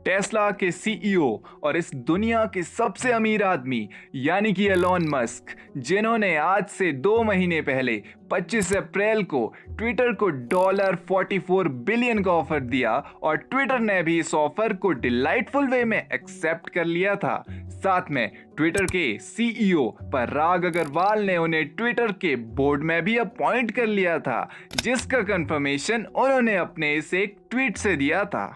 Tesla के CEO और इस दुनिया के सबसे अमीर आदमी यानी कि एलॉन मस्क, जिन्होंने आज से 2 महीने पहले 25 अप्रैल को ट्विटर को $44 बिलियन का ऑफर दिया और ट्विटर ने भी इस ऑफर को डिलाइटफुल वे में एक्सेप्ट कर लिया था। साथ में ट्विटर के सीईओ पराग अग्रवाल ने उन्हें ट्विटर के बोर्ड में भी अपॉइंट कर लिया था, जिसका कंफर्मेशन उन्होंने अपने इस एक ट्वीट से दिया था।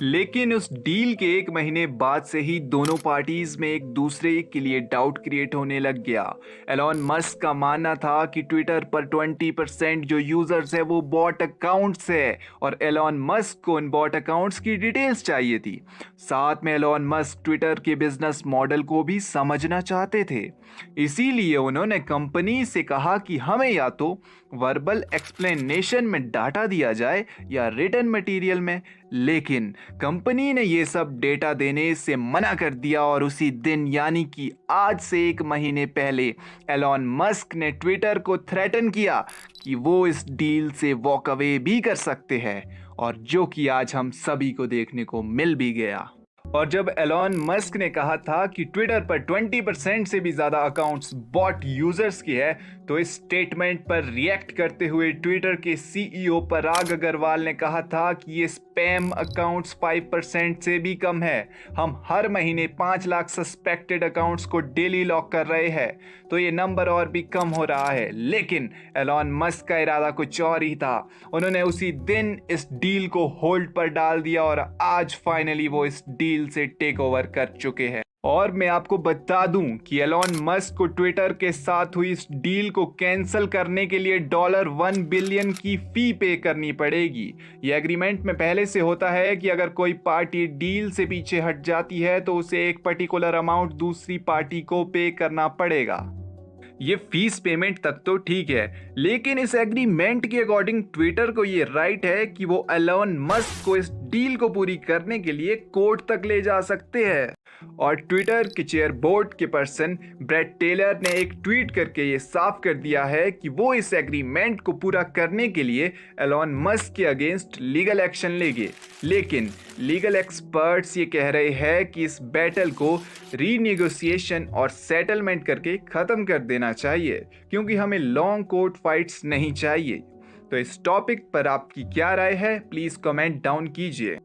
लेकिन उस डील के 1 महीने बाद से ही दोनों पार्टीज में एक दूसरे के लिए डाउट क्रिएट होने लग गया। एलॉन मस्क का मानना था कि ट्विटर पर 20% जो यूजर्स है वो बॉट अकाउंट्स है और एलॉन मस्क को उन बॉट अकाउंट्स की डिटेल्स चाहिए थी। साथ में एलॉन मस्क ट्विटर के बिजनेस मॉडल को भी समझना चाहते थे, इसीलिए उन्होंने कंपनी से कहा कि हमें या तो वर्बल एक्सप्लेनेशन में डाटा दिया जाए या रिटन मटेरियल में। लेकिन कंपनी ने ये सब डेटा देने से मना कर दिया और उसी दिन यानी कि आज से 1 महीने पहले एलॉन मस्क ने ट्विटर को थ्रेटन किया कि वो इस डील से वॉक अवे भी कर सकते हैं, और जो कि आज हम सभी को देखने को मिल भी गया। और जब एलॉन मस्क ने कहा था कि ट्विटर पर 20% से भी ज्यादा अकाउंट्स बॉट यूजर्स की है, तो इस स्टेटमेंट पर रिएक्ट करते हुए ट्विटर के सीईओ पराग अग्रवाल ने कहा था कि ये स्पैम अकाउंट्स 5% से भी कम है। हम हर महीने 5 लाख सस्पेक्टेड अकाउंट्स को डेली लॉक कर रहे हैं, तो ये नंबर और भी कम हो रहा है। लेकिन एलॉन मस्क का इरादा कुछ और ही था। उन्होंने उसी दिन इस डील को होल्ड पर डाल दिया और आज फाइनली वो इस डील से टेक ओवर कर चुके हैं। और मैं आपको बता दूं कि एलॉन मस्क को ट्विटर के साथ हुई इस डील को कैंसिल करने के लिए $1 बिलियन की फी पे करनी पड़ेगी। यह एग्रीमेंट में पहले से होता है कि अगर कोई पार्टी डील से पीछे हट जाती है तो उसे एक पर्टिकुलर अमाउंट दूसरी पार्टी को पे करना पड़ेगा। ये फीस पेमेंट तक तो ठीक है, लेकिन इस एग्रीमेंट के अकॉर्डिंग ट्विटर को ये राइट है कि वो एलॉन मस्क को इस डील को पूरी करने के लिए कोर्ट तक ले जा सकते हैं। और ट्विटर के चेयर बोर्ड के पर्सन ब्रेट टेलर ने एक ट्वीट करके ये साफ कर दिया है कि वो इस एग्रीमेंट को पूरा करने के लिए एलॉन मस्क के अगेंस्ट लीगल एक्शन लेंगे। लेकिन लीगल एक्सपर्ट्स ये कह रहे हैं कि इस बैटल को रीनेगोशिएशन और सेटलमेंट करके ख़त्म कर देना चाहिए, क्योंकि हमें लॉन्ग कोर्ट फाइट्स नहीं चाहिए। तो इस टॉपिक पर आपकी क्या राय है, प्लीज़ कमेंट डाउन कीजिए।